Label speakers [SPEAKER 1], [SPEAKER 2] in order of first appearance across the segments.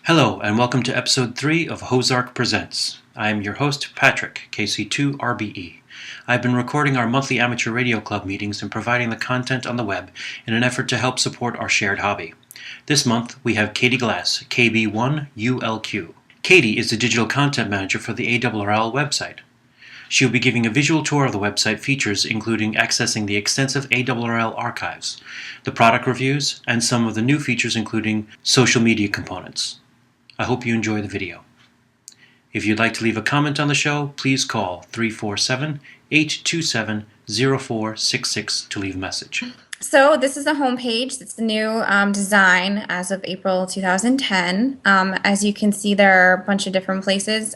[SPEAKER 1] Hello, and welcome to episode 3 of HOSARC Presents. I am your host, Patrick, KC2RBE. I've been recording our monthly amateur radio club meetings and providing the content on the web in an effort to help support our shared hobby. This month, we have Katie Glass, KB1ULQ. Katie is the digital content manager for the ARRL website. She will be giving a visual tour of the website features, including accessing the extensive ARRL archives, the product reviews, and some of the new features, including social media components. I hope you enjoy the video. If you'd like to leave a comment on the show, please call 347-827-0466 to leave a message.
[SPEAKER 2] So this is the homepage. It's the new design as of April 2010. As you can see, there are a bunch of different places.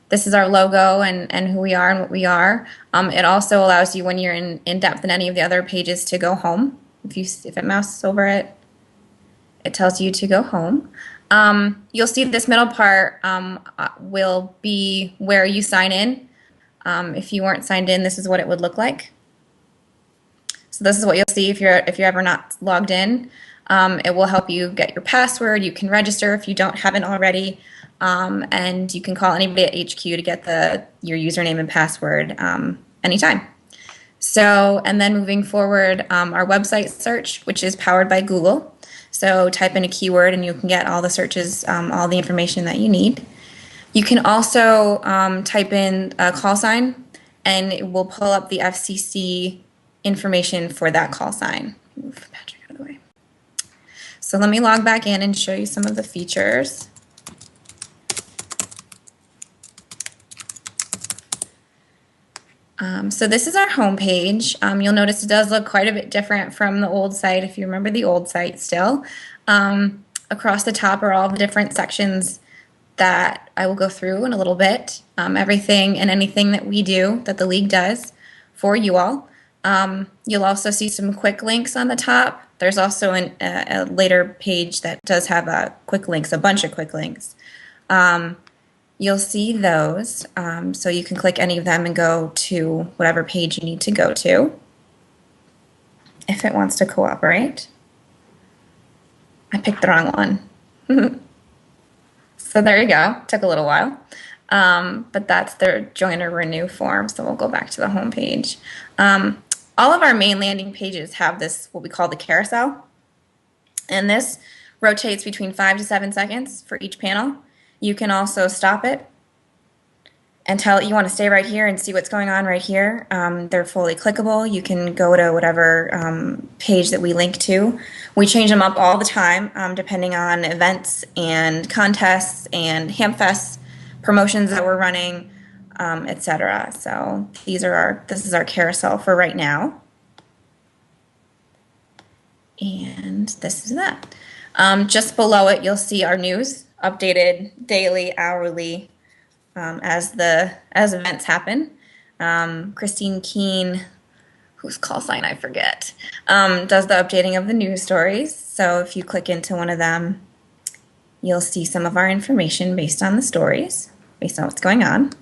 [SPEAKER 2] This is our logo and who we are and what we are. It also allows you, when you're in depth in any of the other pages, to go home. If it mouses over it, it tells you to go home. You'll see this middle part will be where you sign in. If you weren't signed in, this is what it would look like. So this is what you'll see if you're ever not logged in. It will help you get your password. You can register if you haven't already, and you can call anybody at HQ to get your username and password anytime. So, and then moving forward, our website search, which is powered by Google. So type in a keyword and you can get all the searches, all the information that you need. You can also type in a call sign and it will pull up the FCC information for that call sign. Move Patrick out of the way. So let me log back in and show you some of the features. So this is our home page. You'll notice it does look quite a bit different from the old site, if you remember the old site still. Across the top are all the different sections that I will go through in a little bit. Everything and anything that we do, that the league does for you all. You'll also see some quick links on the top. There's also a later page that does have quick links, a bunch of quick links. You'll see those, so you can click any of them and go to whatever page you need to go to, if it wants to cooperate. I picked the wrong one. So there you go. Took a little while. But that's their join or renew form, so we'll go back to the home page. All of our main landing pages have this, what we call the carousel, and this rotates between 5 to 7 seconds for each panel. You can also stop it and tell it you want to stay right here and see what's going on right here. They're fully clickable. You can go to whatever page that we link to. We change them up all the time depending on events and contests and Hamfests, promotions that we're running, etc. So this is our carousel for right now. And this is that. Just below it, you'll see our news, updated daily, hourly, as events happen. Christine Keene, whose call sign I forget, does the updating of the news stories. So if you click into one of them, you'll see some of our information based on the stories, based on what's going on.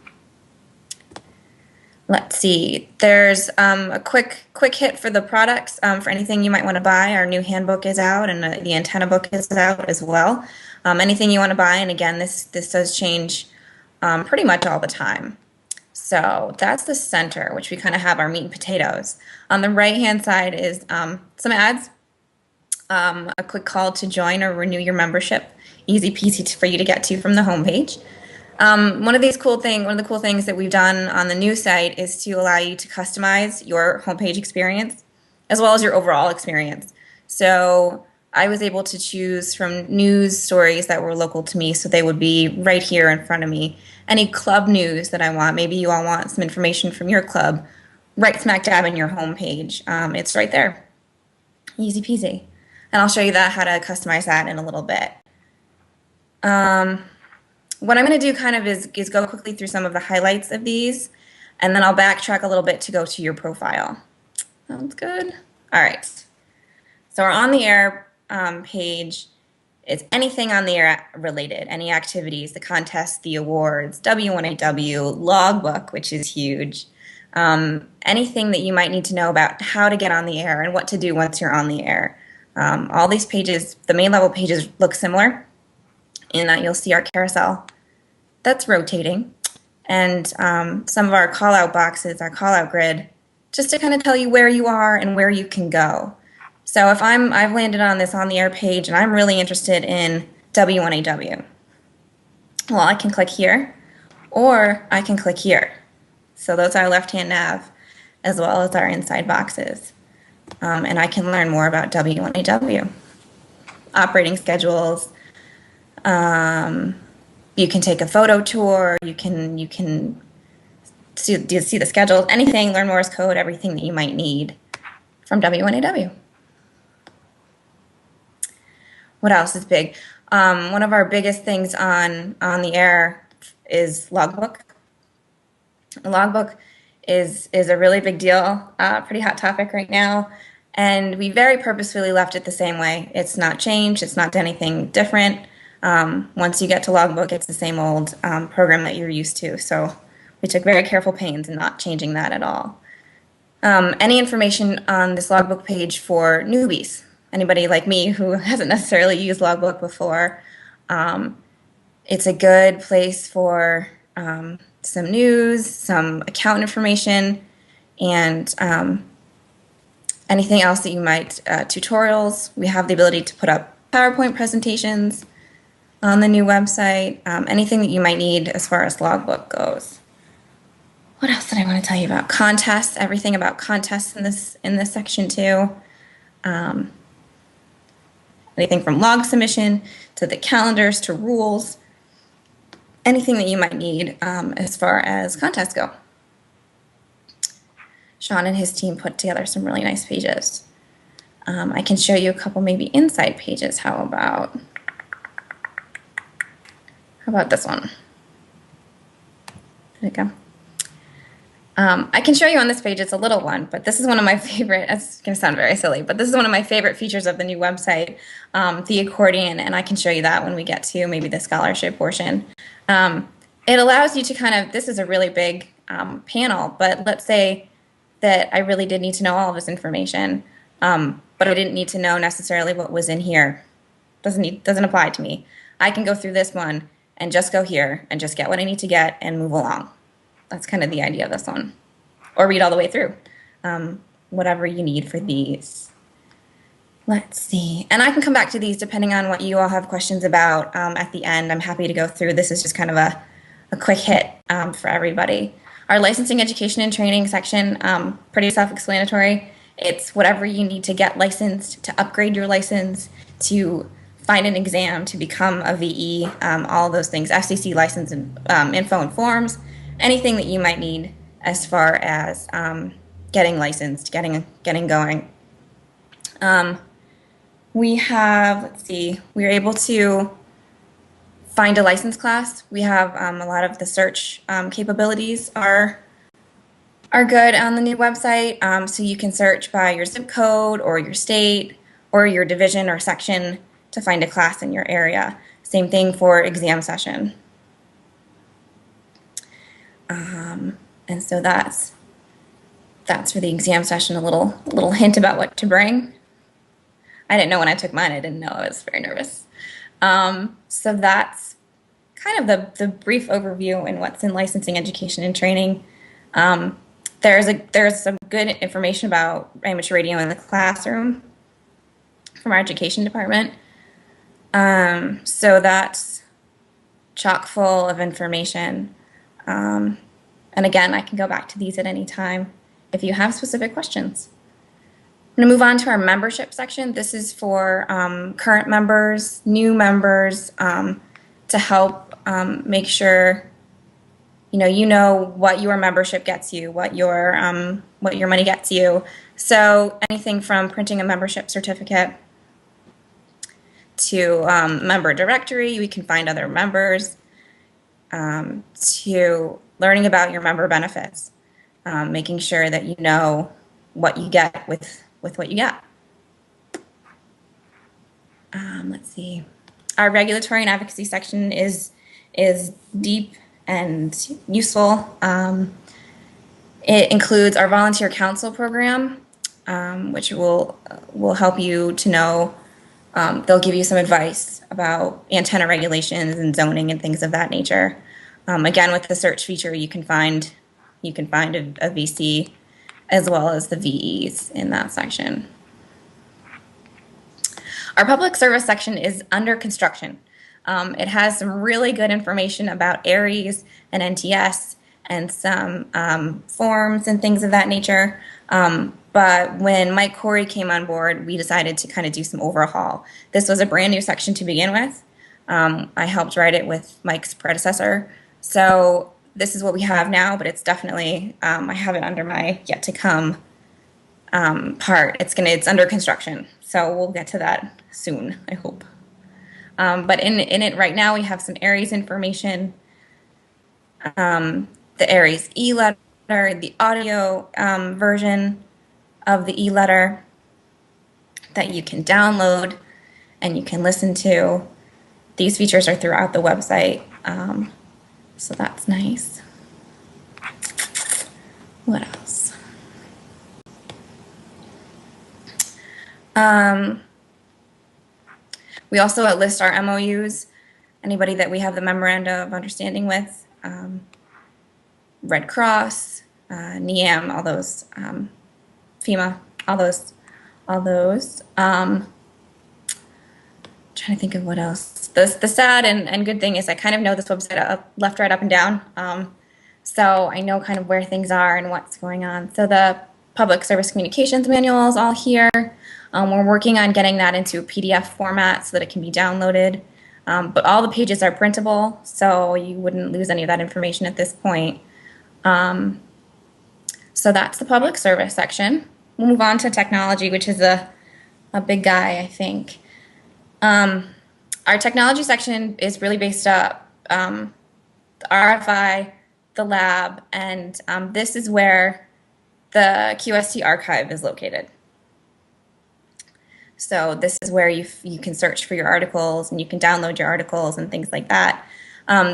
[SPEAKER 2] Let's see. There's a quick hit for the products. For anything you might want to buy, our new handbook is out, and the antenna book is out as well. Anything you want to buy, and again, this does change pretty much all the time. So that's the center, which we kind of have our meat and potatoes. On the right-hand side is some ads, a quick call to join or renew your membership, easy peasy for you to get to from the homepage. One of the cool things that we've done on the new site is to allow you to customize your homepage experience as well as your overall experience. So I was able to choose from news stories that were local to me, so they would be right here in front of me. Any club news that I want, maybe you all want some information from your club, right smack dab in your homepage. It's right there. Easy peasy. And I'll show you how to customize that in a little bit. What I'm going to do kind of is go quickly through some of the highlights of these, and then I'll backtrack a little bit to go to your profile. Sounds good? All right. So our on the air page is anything on the air related, any activities, the contests, the awards, W1AW, logbook, which is huge, anything that you might need to know about how to get on the air and what to do once you're on the air. All these pages, the main level pages, look similar. in that you'll see our carousel that's rotating, and some of our call-out boxes, our call-out grid, just to kind of tell you where you are and where you can go. So if I've landed on this on the air page and I'm really interested in W1AW, well, I can click here, or I can click here. So those are our left-hand nav, as well as our inside boxes. And I can learn more about W1AW. Operating schedules, you can take a photo tour, you can see the schedules, anything, learn Morse code, everything that you might need from W1AW. What else is big? One of our biggest things on the air is logbook. The logbook is a really big deal, pretty hot topic right now, and we very purposefully left it the same way. It's not changed, it's not anything different. Once you get to logbook, it's the same old program that you're used to, so we took very careful pains in not changing that at all. Any information on this logbook page for newbies, anybody like me who hasn't necessarily used logbook before, it's a good place for some news, some account information, and anything else that you might, tutorials. We have the ability to put up PowerPoint presentations on the new website, anything that you might need as far as logbook goes. What else did I want to tell you about? Contests, everything about contests in this section too. Anything from log submission to the calendars to rules, anything that you might need as far as contests go. Sean and his team put together some really nice pages. I can show you a couple maybe inside pages. How about this one? There you go. I can show you on this page, it's a little one, but this is one of my favorite, it's going to sound very silly, but this is one of my favorite features of the new website, the accordion, and I can show you that when we get to maybe the scholarship portion. It allows you to kind of, this is a really big panel, but let's say that I really did need to know all of this information, but I didn't need to know necessarily what was in here. Doesn't apply to me. I can go through this one and just go here and just get what I need to get and move along. That's kind of the idea of this one. Or read all the way through, whatever you need for these. Let's see. And I can come back to these depending on what you all have questions about at the end. I'm happy to go through. This is just kind of a quick hit for everybody. Our licensing, education, and training section, pretty self-explanatory. It's whatever you need to get licensed, to upgrade your license, to find an exam, to become a VE, all of those things, FCC license and info and forms, anything that you might need as far as getting licensed, getting going. We have, let's see, we're able to find a license class. We have a lot of the search capabilities are good on the new website. So you can search by your zip code or your state or your division or section to find a class in your area. Same thing for exam session. And so that's for the exam session, a little hint about what to bring. I didn't know when I took mine, I didn't know, I was very nervous. So that's kind of the brief overview in what's in licensing, education, and training. There's some good information about amateur radio in the classroom from our education department. So that's chock full of information. And again, I can go back to these at any time if you have specific questions. I'm going to move on to our membership section. This is for current members, new members, to help make sure you know what your membership gets you, what your money gets you. So anything from printing a membership certificate to member directory, we can find other members, to learning about your member benefits, making sure that you know what you get with what you get. Let's see. Our regulatory and advocacy section is deep and useful. It includes our volunteer council program, which will help you to know They'll give you some advice about antenna regulations and zoning and things of that nature. Again, with the search feature, you can find a VC as well as the VEs in that section. Our public service section is under construction. It has some really good information about ARIES and NTS and some forms and things of that nature. But when Mike Corey came on board, we decided to kind of do some overhaul. This was a brand new section to begin with. I helped write it with Mike's predecessor. So this is what we have now, but it's definitely, I have it under my yet to come part. It's under construction. So we'll get to that soon, I hope. But in it right now, we have some ARIES information, the ARIES e-letter, the audio version of the e-letter that you can download and you can listen to. These features are throughout the website, so that's nice. What else? We also list our MOUs, anybody that we have the memoranda of understanding with, Red Cross, NEAM, all those, FEMA, all those. Trying to think of what else. The sad and good thing is I kind of know this website up, left, right, up, and down. So I know kind of where things are and what's going on. So the Public Service Communications Manual is all here. We're working on getting that into a PDF format so that it can be downloaded. But all the pages are printable, so you wouldn't lose any of that information at this point. So that's the public service section. We'll move on to technology, which is a big guy, I think. Our technology section is really based up the RFI, the lab, and this is where the QST archive is located. So this is where you can search for your articles and you can download your articles and things like that.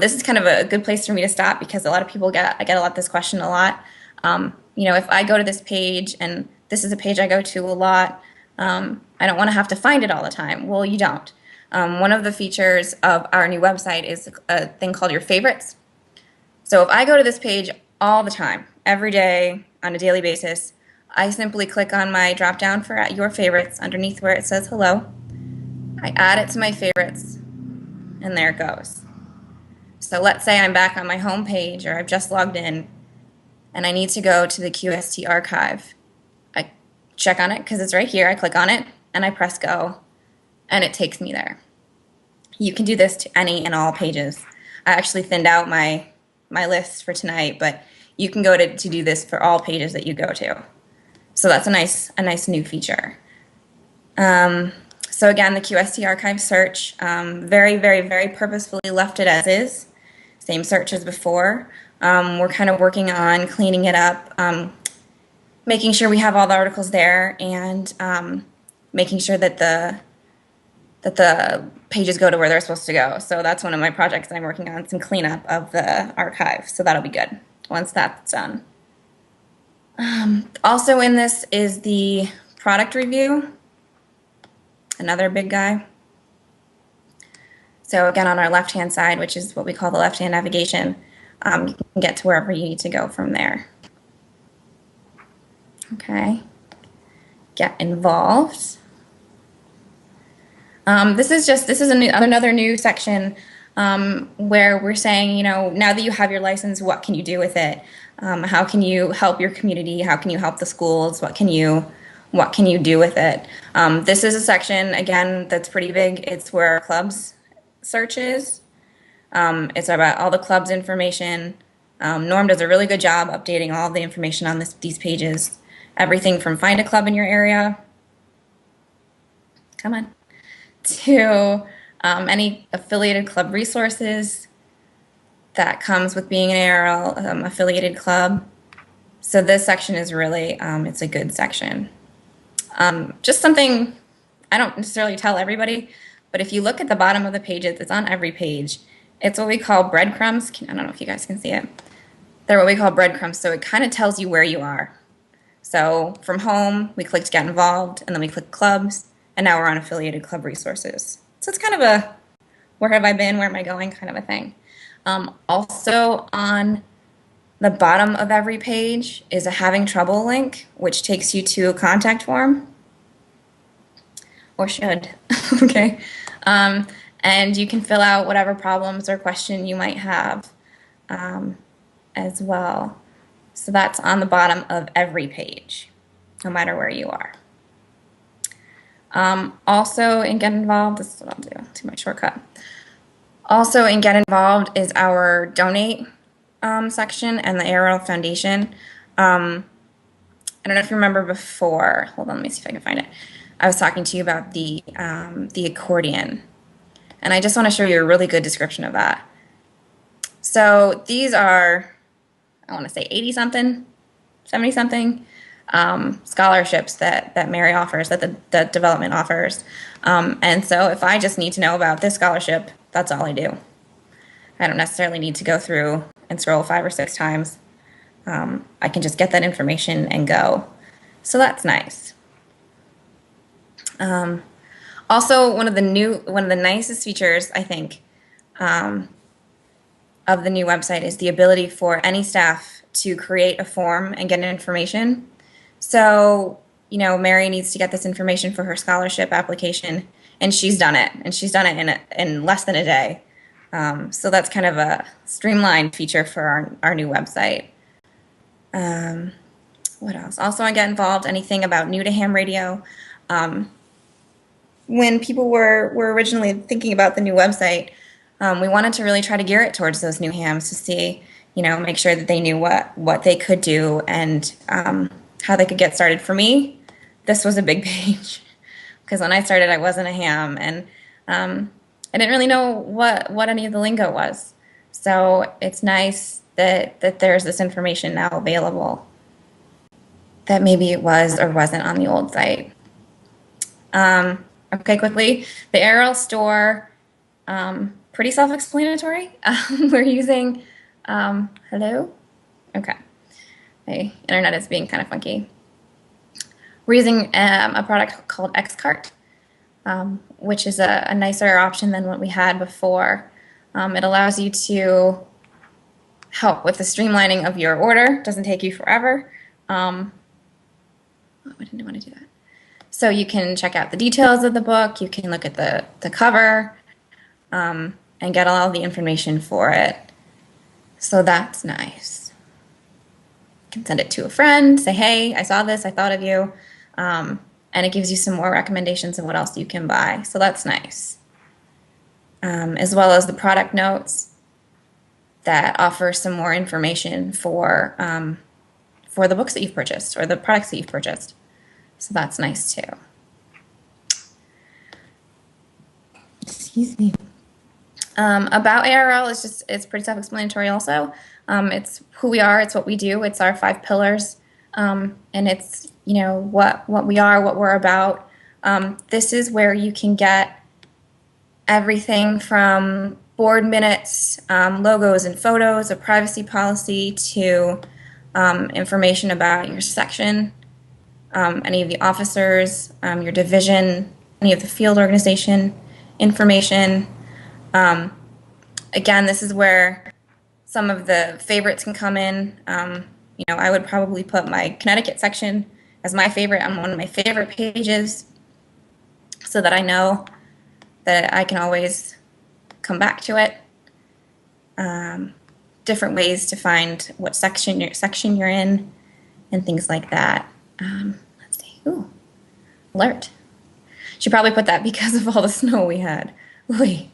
[SPEAKER 2] This is kind of a good place for me to stop because a lot of people I get a lot this question a lot. You know, if I go to this page and this is a page I go to a lot, I don't want to have to find it all the time. Well, you don't. One of the features of our new website is a thing called your favorites. So if I go to this page all the time, every day, on a daily basis, I simply click on my drop down for your favorites underneath where it says hello. I add it to my favorites, and there it goes. So let's say I'm back on my home page or I've just logged in and I need to go to the QST archive. I check on it because it's right here. I click on it and I press go and it takes me there. You can do this to any and all pages. I actually thinned out my list for tonight, but you can go to do this for all pages that you go to. So that's a nice new feature. So again, the QST archive search, very, very, very purposefully left it as is. Same search as before. We're kind of working on cleaning it up, making sure we have all the articles there, and making sure that the pages go to where they're supposed to go. So that's one of my projects that I'm working on, some cleanup of the archive. So that'll be good once that's done. Also in this is the product review, another big guy. So again, on our left-hand side, which is what we call the left-hand navigation, you can get to wherever you need to go from there. Okay, get involved. This is another new section where we're saying, you know, now that you have your license, what can you do with it? How can you help your community? How can you help the schools? What can you do with it? This is a section, again, that's pretty big. It's where our clubs search is. It's about all the clubs information. Norm does a really good job updating all of the information on these pages. Everything from find a club in your area, come on, to any affiliated club resources that comes with being an ARL affiliated club. So this section is really, it's a good section. Just something I don't necessarily tell everybody, but if you look at the bottom of the pages, it's on every page. It's what we call breadcrumbs. I don't know if you guys can see it. They're what we call breadcrumbs, so it kind of tells you where you are. So from home, we clicked get involved, and then we click clubs, and now we're on affiliated club resources. So it's kind of a where have I been, where am I going kind of a thing. Also on the bottom of every page is a having trouble link, which takes you to a contact form, or should, okay? And you can fill out whatever problems or question you might have as well. So that's on the bottom of every page, no matter where you are. Also in Get Involved, this is what I'll do my shortcut. Also in Get Involved is our donate section and the ARL Foundation. I don't know if you remember before, hold on, let me see if I can find it. I was talking to you about the accordion, and I just want to show you a really good description of that. So these are, I want to say 80-something, 70-something scholarships that Mary offers, that the development offers. And so if I just need to know about this scholarship, that's all I do. I don't necessarily need to go through and scroll 5 or 6 times. I can just get that information and go. So that's nice. Also, one of the nicest features, I think, of the new website is the ability for any staff to create a form and get information. So, you know, Mary needs to get this information for her scholarship application, and she's done it, in less than a day. So that's kind of a streamlined feature for our new website. What else? Also, I Get Involved, anything about new to ham radio. When people were originally thinking about the new website, we wanted to really try to gear it towards those new hams to see, you know, make sure that they knew what they could do and how they could get started. For me, this was a big page because when I started, I wasn't a ham, and I didn't really know what any of the lingo was. So it's nice that there's this information now available that maybe it was or wasn't on the old site. Okay, quickly, the ARL store, pretty self-explanatory. We're using, hello? Okay. My internet is being kind of funky. We're using a product called Xcart, which is a nicer option than what we had before. It allows you to help with the streamlining of your order. It doesn't take you forever. Oh, I didn't want to do that. So you can check out the details of the book, you can look at the cover, and get all the information for it. So that's nice. You can send it to a friend, say, hey, I saw this, I thought of you, and it gives you some more recommendations of what else you can buy. So that's nice. As well as the product notes that offer some more information for the books that you've purchased or the products that you've purchased. So that's nice too. Excuse me. About ARL it's pretty self-explanatory also. It's who we are, it's what we do, it's our 5 pillars, and it's, you know, what we are, what we're about. This is where you can get everything from board minutes, logos and photos, a privacy policy, to information about your section, any of the officers, your division, any of the field organization information. Again, this is where some of the favorites can come in. You know, I would probably put my Connecticut section as my favorite on one of my favorite pages so that I know that I can always come back to it. Different ways to find what section you're in and things like that. Let's see. Ooh, alert. Should probably put that because of all the snow we had. Ooh.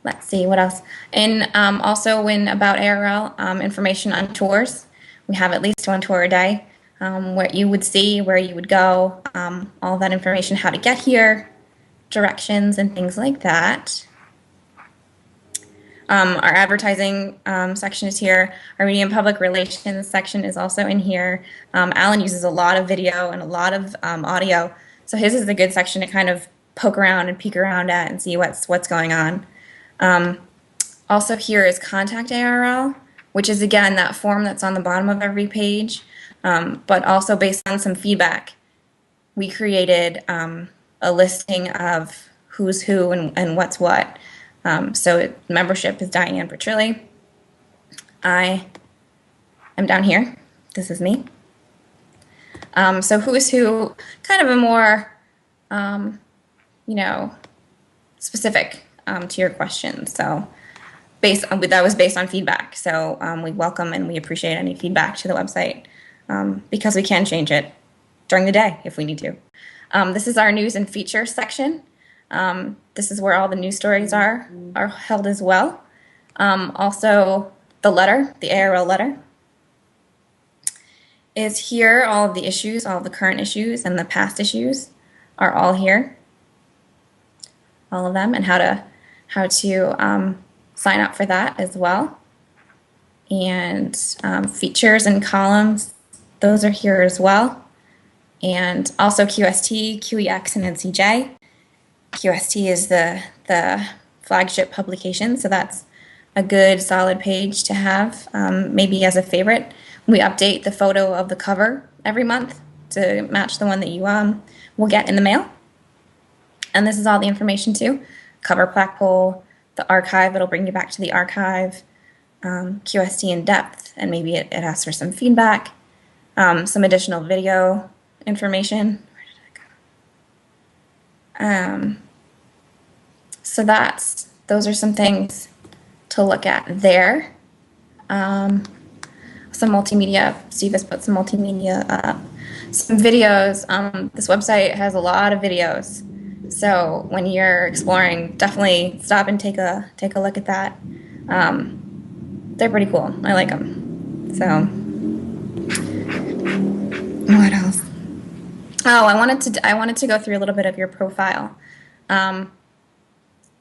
[SPEAKER 2] Let's see, what else? And also about ARL, information on tours. We have at least 1 tour a day, where you would see, where you would go, all that information, how to get here, directions, and things like that. Our advertising section is here. Our media and public relations section is also in here. Alan uses a lot of video and a lot of audio, so his is a good section to kind of poke around and peek around at and see what's going on. Also here is Contact ARL, which is, again, that form that's on the bottom of every page, but also based on some feedback. we created a listing of who's who and what's what. Membership is Diane Petrilli. I am down here. This is me. So who's who, kind of a more, specific to your questions. So that was based on feedback. So we welcome and we appreciate any feedback to the website because we can change it during the day if we need to. This is our news and features section. This is where all the news stories are held as well. Also, the letter, the ARL letter, is here. All of the issues, all of the current issues and the past issues are all here. All of them, and how to sign up for that as well. And features and columns, those are here as well. And also QST, QEX, and NCJ. QST is the flagship publication, so that's a good solid page to have, maybe as a favorite. We update the photo of the cover every month to match the one that you will get in the mail. And this is all the information too. Cover plaque poll, the archive, it'll bring you back to the archive, QST in depth, and maybe it asks for some feedback, some additional video information. Where did I go? So those are some things to look at there. Some multimedia, Steve has put some multimedia up. Some videos, this website has a lot of videos. So when you're exploring, definitely stop and take a look at that. They're pretty cool. I like them. So what else? Oh, I wanted to go through a little bit of your profile.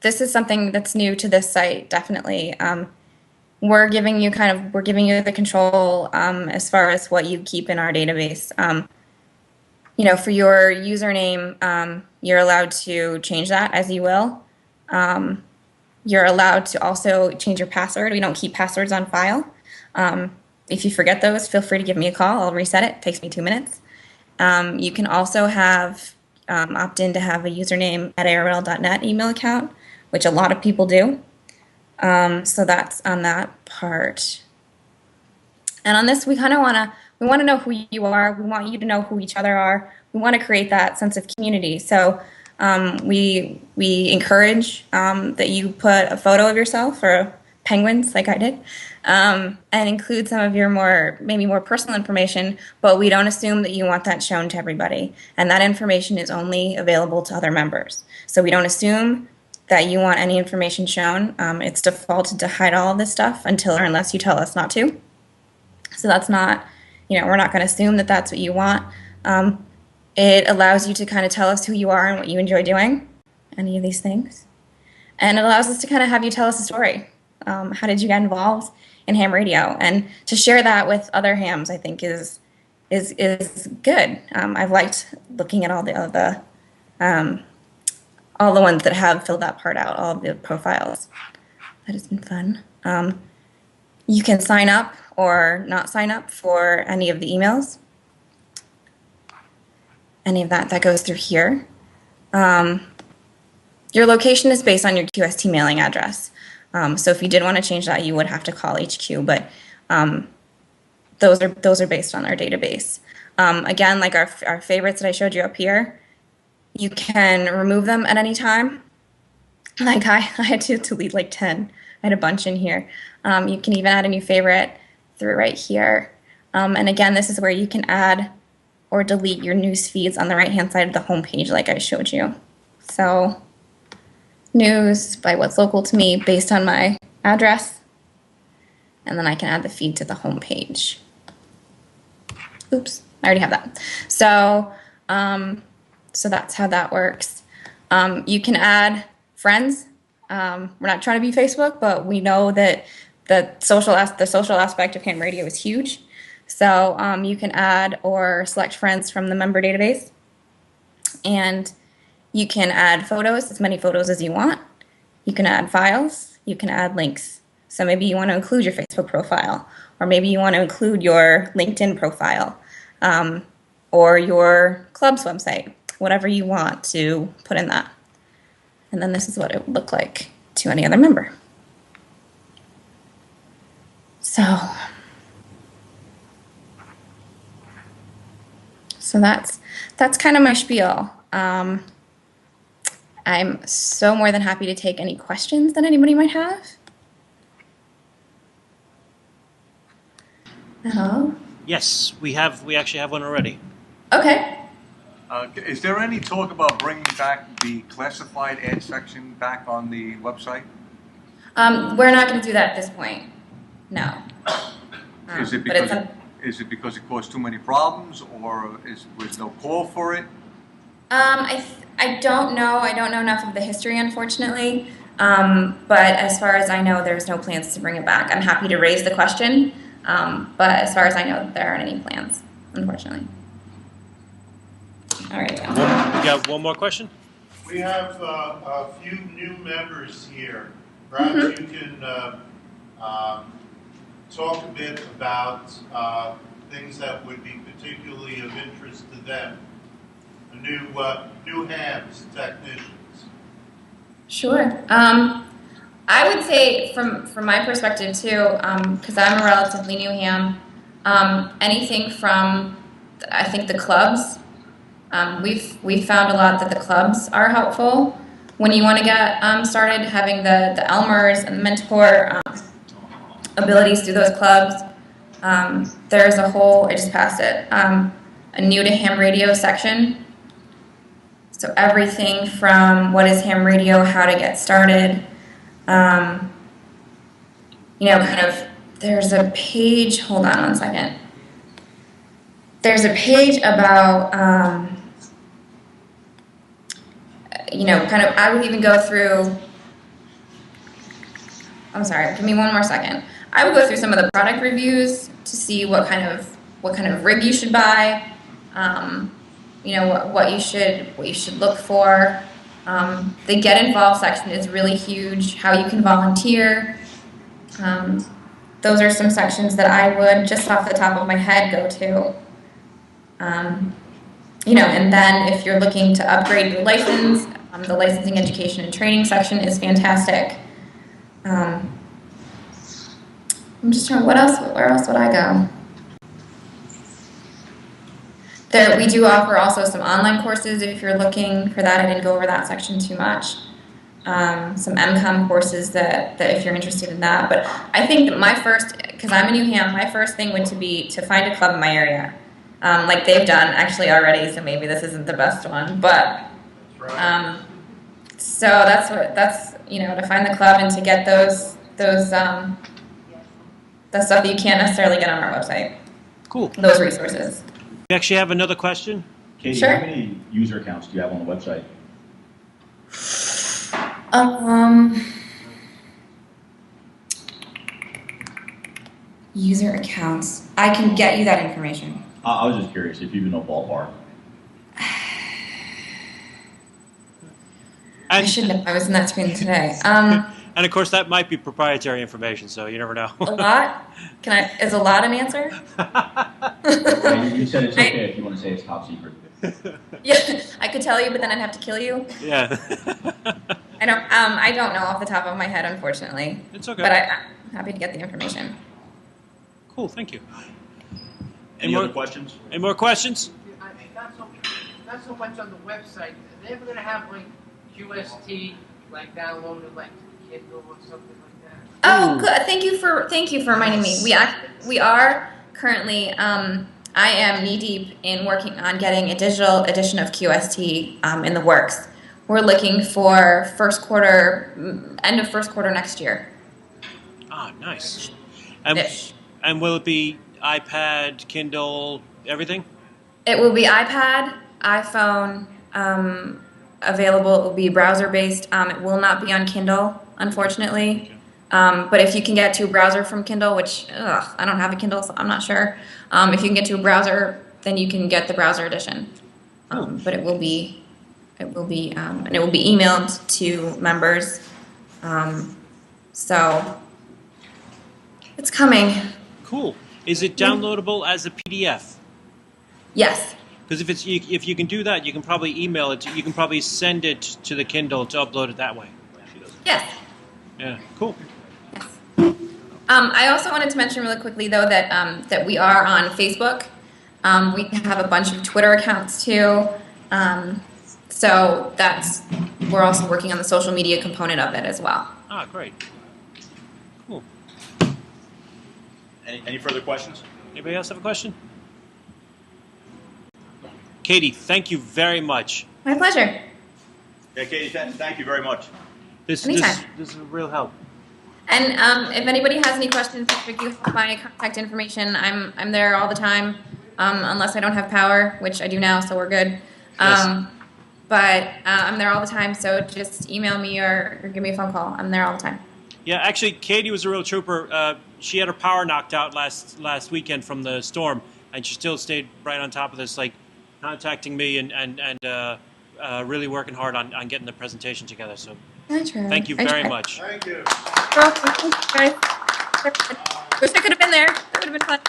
[SPEAKER 2] This is something that's new to this site, definitely. We're giving you the control as far as what you keep in our database. For your username, you're allowed to change that as you will. You're allowed to also change your password. We don't keep passwords on file. If you forget those, feel free to give me a call. I'll reset it. It takes me 2 minutes. You can also have opt in to have a username at ARL.net email account, which a lot of people do. So that's on that part. And on this, we want to know who you are. We want you to know who each other are. We want to create that sense of community. So we encourage that you put a photo of yourself or penguins, like I did, and include some of your maybe more personal information, but we don't assume that you want that shown to everybody. And that information is only available to other members. So we don't assume that you want any information shown. It's defaulted to hide all of this stuff until or unless you tell us not to. So that's not, we're not going to assume that that's what you want. It allows you to kind of tell us who you are and what you enjoy doing, any of these things. And it allows us to kind of have you tell us a story. How did you get involved in ham radio? And to share that with other hams, I think is good. I've liked looking at all the ones that have filled that part out, all of the profiles. That has been fun. You can sign up or not sign up for any of the emails. Any of that goes through here. Your location is based on your QST mailing address. So if you did want to change that, you would have to call HQ, but those are based on our database. Again, like our favorites that I showed you up here, you can remove them at any time. Like I had to delete like 10. I had a bunch in here. You can even add a new favorite through right here. And again, this is where you can add or delete your news feeds on the right-hand side of the home page like I showed you. So news by what's local to me based on my address. And then I can add the feed to the home page. Oops, I already have that. So, so that's how that works. You can add friends. We're not trying to be Facebook, but we know that the social aspect of ham radio is huge. So you can add or select friends from the member database. And you can add photos, as many photos as you want. You can add files. You can add links. So maybe you want to include your Facebook profile, or maybe you want to include your LinkedIn profile. or your club's website, whatever you want to put in that. And then this is what it would look like to any other member. So that's kind of my spiel. I'm so more than happy to take any questions that anybody might have. Hello?
[SPEAKER 1] Yes, we actually have one already.
[SPEAKER 2] Okay.
[SPEAKER 3] Is there any talk about bringing back the classified ad section back on the website?
[SPEAKER 2] We're not going to do that at this point. No.
[SPEAKER 3] Is it because it caused too many problems, or was no call for it?
[SPEAKER 2] I don't know. I don't know enough of the history, unfortunately. But as far as I know, there's no plans to bring it back. I'm happy to raise the question, but as far as I know, there aren't any plans, unfortunately. All right, John.
[SPEAKER 1] We got one more question?
[SPEAKER 4] We have a few new members here. Perhaps you can talk a bit about things that would be particularly of interest to them. The new hands, technicians.
[SPEAKER 2] Sure. I would say from my perspective too, because I'm a relatively new ham, anything from, I think, the clubs. We've found a lot that the clubs are helpful when you want to get started, having the Elmers and the mentor abilities through those clubs. There's a whole, I just passed it, a new to ham radio section. So everything from what is ham radio, how to get started, there's a page, hold on one second. There's a page about, I would even go through, I'm sorry, give me one more second. I would go through some of the product reviews to see what kind of rig you should buy, what you should look for. The get involved section is really huge, how you can volunteer. Those are some sections that I would, just off the top of my head, go to. And then if you're looking to upgrade your license, the licensing education and training section is fantastic. I'm just trying, where else would I go? We do offer also some online courses if you're looking for that. I didn't go over that section too much. Some MCOM courses that if you're interested in that. But I think that my first, because I'm a new ham, my first thing would be to find a club in my area. Like they've done actually already, so maybe this isn't the best one. But so that's to find the club and to get those the stuff that you can't necessarily get on our website.
[SPEAKER 1] Cool.
[SPEAKER 2] Those resources.
[SPEAKER 1] We actually have another question.
[SPEAKER 5] Katie,
[SPEAKER 2] Sure.
[SPEAKER 5] how many user accounts do you have on the website?
[SPEAKER 2] User accounts. I can get you that information.
[SPEAKER 5] I was just curious if you even know ballpark.
[SPEAKER 2] I shouldn't have. I was in that screen today.
[SPEAKER 1] And of course, that might be proprietary information, so you never know.
[SPEAKER 2] A lot? Is a lot an answer?
[SPEAKER 5] You said it's okay if you want to say it's top secret.
[SPEAKER 2] Yeah, I could tell you, but then I'd have to kill you.
[SPEAKER 1] Yeah.
[SPEAKER 2] I don't know off the top of my head, unfortunately.
[SPEAKER 1] It's okay.
[SPEAKER 2] But I'm happy to get the information.
[SPEAKER 1] Cool, thank you.
[SPEAKER 5] Any other questions?
[SPEAKER 1] Any more questions?
[SPEAKER 6] Not so much on the website. Are they ever going to have like QST, like downloaded like Kindle or something like that?
[SPEAKER 2] Oh, good. Thank you for reminding me. We are currently. I am knee deep in working on getting a digital edition of QST in the works. We're looking for end of first quarter next year.
[SPEAKER 1] Ah, nice.
[SPEAKER 2] Ish.
[SPEAKER 1] And will it be iPad, Kindle, everything?
[SPEAKER 2] It will be iPad, iPhone, available. It will be browser-based. It will not be on Kindle, unfortunately. But if you can get to a browser from Kindle, which I don't have a Kindle, so I'm not sure. If you can get to a browser, then you can get the browser edition. But it will be emailed to members. So it's coming.
[SPEAKER 1] Cool. Is it downloadable as a PDF?
[SPEAKER 2] Yes.
[SPEAKER 1] Because if you can do that, you can probably email it. You can probably send it to the Kindle to upload it that way.
[SPEAKER 2] Yes.
[SPEAKER 1] Yeah, cool.
[SPEAKER 2] I also wanted to mention really quickly, though, that that we are on Facebook. We have a bunch of Twitter accounts too. So we're also working on the social media component of it as well.
[SPEAKER 1] Ah, great. Cool.
[SPEAKER 7] Any further questions?
[SPEAKER 1] Anybody else have a question? Katie, thank you very much.
[SPEAKER 2] My pleasure.
[SPEAKER 7] Yeah, Katie, thank you very much.
[SPEAKER 1] This
[SPEAKER 2] Anytime.
[SPEAKER 1] is a real help.
[SPEAKER 2] And if anybody has any questions, Patrick, you have my contact information. I'm there all the time, unless I don't have power, which I do now, so we're good.
[SPEAKER 1] Yes.
[SPEAKER 2] But I'm there all the time, so just email me or give me a phone call. I'm there all the time.
[SPEAKER 1] Yeah, actually, Katie was a real trooper. She had her power knocked out last weekend from the storm, and she still stayed right on top of this, like contacting me and really working hard on getting the presentation together. So thank you very much.
[SPEAKER 4] Thank you.
[SPEAKER 2] Wish I could have been there. That would have been fun.